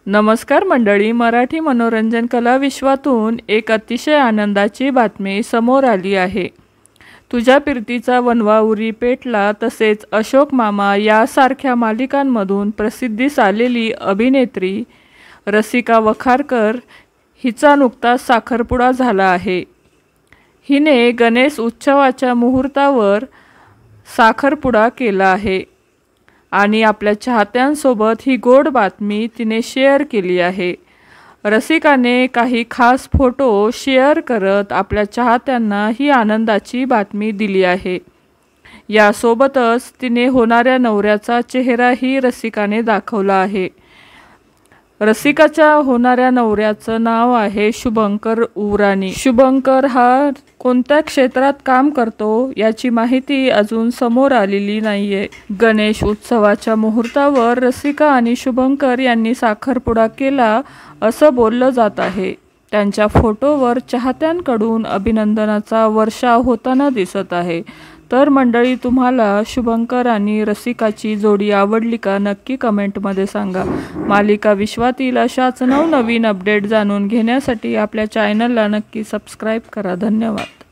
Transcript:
नमस्कार मंडळी, मराठी मनोरंजन कला विश्वातून एक अतिशय आनंदाची बातमी समोर आली आहे। तुझ्या प्रीतीचा वनवा उरी पेटला तसेच अशोक मामा यासारख्या मालिकांमधून प्रसिद्धीस आलेली अभिनेत्री रसिका वखारकर हिचा नुकताच साखरपुडा झाला आहे। हिने गणेश उत्सवाच्या मुहूर्तावर साखरपुडा केला आहे आणि आपल्या चाहत्यांसोबत ही गोड बातमी तिने शेअर केली आहे। रसिकाने काही खास फोटो शेअर करत आपल्या चाहत्यांना ही आनंदाची बातमी दिली आहे। यासोबतच तिने होणाऱ्या नवऱ्याचा चेहराही रसिकाने दाखवला आहे। रसिकाच्या होणाऱ्या नवऱ्याचं नाव आहे शुभंकर उरानी। शुभंकर हा कोणत्या क्षेत्रात काम करतो याची माहिती अजून समोर आलेली नाहीये। गणेश उत्सवाच्या मुहूर्तावर रसिका आणि शुभंकर यांनी साखरपुडा केला असं बोललं जात आहे। त्यांच्या फोटोवर चाहत्यांकडून अभिनंदनाचा वर्षाव होताना दिसत आहे। तर मंडळी, तुम्हाला शुभंकर आणि रसिकाची जोडी आवडली का? नक्की कमेंटमध्ये सांगा। मालिका विश्वातील अशाच नवनवीन अपडेट जाणून घेण्यासाठी आपल्या चॅनलला नक्की सबस्क्राईब करा। धन्यवाद।